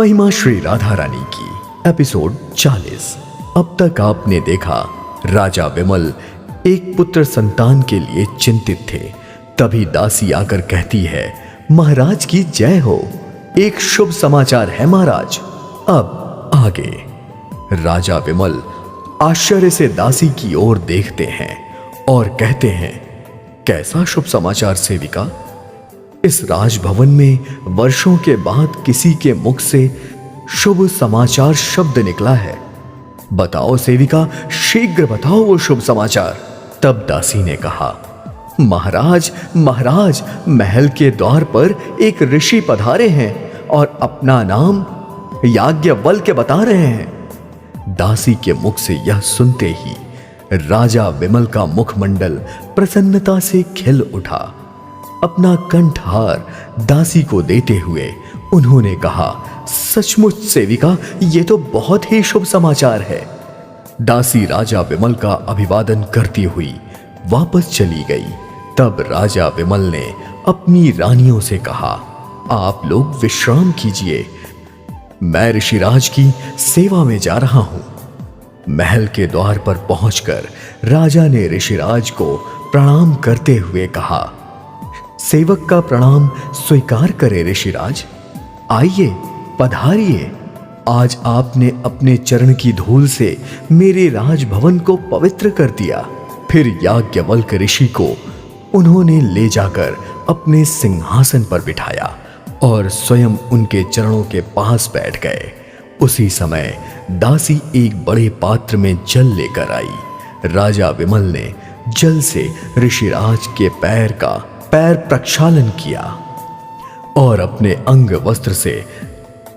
महिमा श्री राधा रानी की एपिसोड 40। अब तक आपने देखा राजा विमल एक पुत्र संतान के लिए चिंतित थे। तभी दासी आकर कहती है, महाराज की जय हो, एक शुभ समाचार है महाराज। अब आगे। राजा विमल आश्चर्य से दासी की ओर देखते हैं और कहते हैं, कैसा शुभ समाचार सेविका? इस राजभवन में वर्षों के बाद किसी के मुख से शुभ समाचार शब्द निकला है। बताओ सेविका, शीघ्र बताओ वो शुभ समाचार। तब दासी ने कहा, महाराज महाराज, महल के द्वार पर एक ऋषि पधारे हैं और अपना नाम याज्ञवल्क्य बता रहे हैं। दासी के मुख से यह सुनते ही राजा विमल का मुखमंडल प्रसन्नता से खिल उठा। अपना कंठहार दासी को देते हुए उन्होंने कहा, सचमुच सेविका, ये तो बहुत ही शुभ समाचार है। दासी राजा विमल का अभिवादन करती हुई वापस चली गई। तब राजा विमल ने अपनी रानियों से कहा, आप लोग विश्राम कीजिए, मैं ऋषिराज की सेवा में जा रहा हूं। महल के द्वार पर पहुंचकर राजा ने ऋषिराज को प्रणाम करते हुए कहा, सेवक का प्रणाम स्वीकार करे ऋषिराज। आइए पधारिए, आज आपने अपने चरण की धूल से मेरे राजभवन को पवित्र कर दिया। फिर याज्ञवल्क्य ऋषि को उन्होंने ले जाकर अपने सिंहासन पर बिठाया और स्वयं उनके चरणों के पास बैठ गए। उसी समय दासी एक बड़े पात्र में जल लेकर आई। राजा विमल ने जल से ऋषिराज के पैर प्रक्षालन किया और अपने अंग वस्त्र से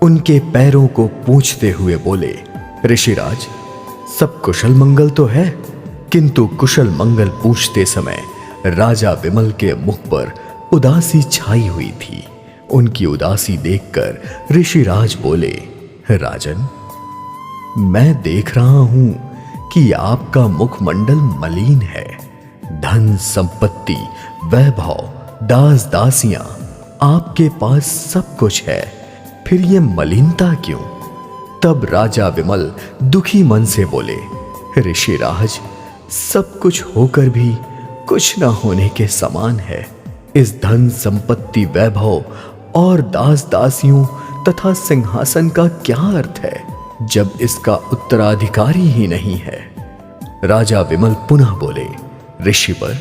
उनके पैरों को पोंछते हुए बोले, ऋषिराज, सब कुशल मंगल तो है? किंतु कुशल मंगल पूछते समय राजा विमल के मुख पर उदासी छाई हुई थी। उनकी उदासी देखकर ऋषिराज बोले, राजन, मैं देख रहा हूं कि आपका मुखमंडल मलिन है। धन संपत्ति, वैभव, दास दासियां, आपके पास सब कुछ है, फिर ये मलिनता क्यों? तब राजा विमल दुखी मन से बोले, ऋषिराज, सब कुछ होकर भी कुछ न होने के समान है। इस धन संपत्ति, वैभव और दास दासियों तथा सिंहासन का क्या अर्थ है जब इसका उत्तराधिकारी ही नहीं है? राजा विमल पुनः बोले, ऋषिवर,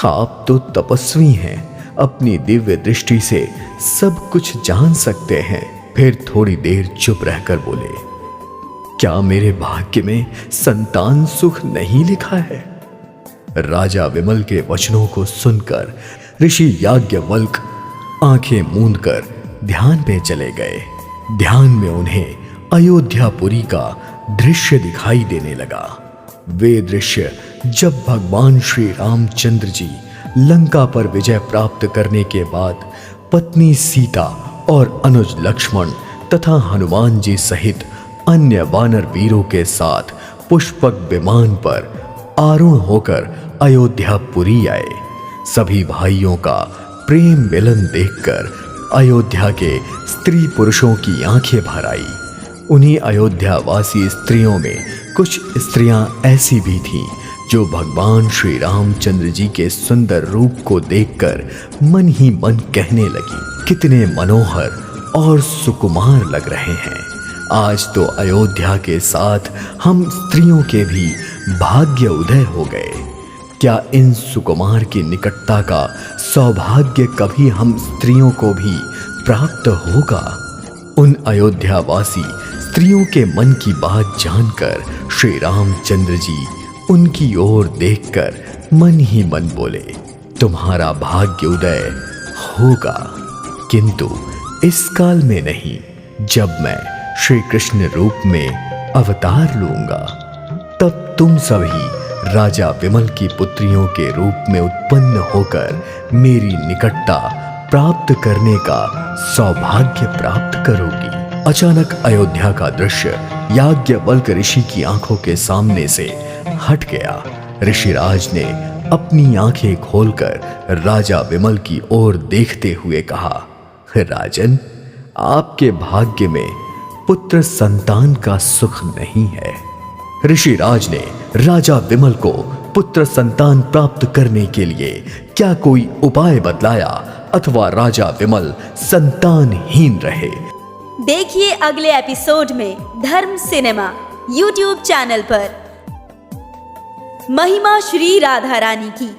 आप तो तपस्वी हैं, अपनी दिव्य दृष्टि से सब कुछ जान सकते हैं। फिर थोड़ी देर चुप रहकर बोले, क्या मेरे भाग्य में संतान सुख नहीं लिखा है? राजा विमल के वचनों को सुनकर ऋषि याज्ञवल्क्य आंखें मूंदकर ध्यान में चले गए। ध्यान में उन्हें अयोध्यापुरी का दृश्य दिखाई देने लगा। वे दृश्य जब भगवान श्री रामचंद्र जी लंका पर विजय प्राप्त करने के बाद पत्नी सीता और अनुज लक्ष्मण तथा हनुमान जी सहित अन्य वानर वीरों के साथ पुष्पक विमान पर आरूढ़ होकर अयोध्यापुरी आए। सभी भाइयों का प्रेम मिलन देखकर अयोध्या के स्त्री पुरुषों की आंखें भर आई। उन्हीं अयोध्यावासी स्त्रियों में कुछ स्त्रियां ऐसी भी थीं जो भगवान श्री रामचंद्र जी के सुंदर रूप को देखकर मन ही मन कहने लगी, कितने मनोहर और सुकुमार लग रहे हैं। आज तो अयोध्या के साथ हम स्त्रियों के भी भाग्य उदय हो गए। क्या इन सुकुमार की निकटता का सौभाग्य कभी हम स्त्रियों को भी प्राप्त होगा? उन अयोध्यावासी स्त्रियों के मन की बात जानकर श्री रामचंद्र जी उनकी ओर देखकर मन ही मन बोले, तुम्हारा भाग्य उदय होगा, किंतु इस काल में नहीं, जब मैं श्री कृष्ण रूप में अवतार लूंगा। तब तुम सभी राजा विमल की पुत्रियों के रूप में उत्पन्न होकर मेरी निकटता प्राप्त करने का सौभाग्य प्राप्त करोगी। अचानक अयोध्या का दृश्य याज्ञवल्क्य ऋषि की आंखों के सामने से हट गया। ऋषिराज ने अपनी आंखें खोलकर राजा विमल की ओर देखते हुए कहा, राजन, आपके भाग्य में पुत्र संतान का सुख नहीं है। ऋषिराज ने राजा विमल को पुत्र संतान प्राप्त करने के लिए क्या कोई उपाय बतलाया अथवा राजा विमल संतानहीन रहे? देखिए अगले एपिसोड में धर्म सिनेमा YouTube चैनल पर। महिमा श्री राधा रानी की।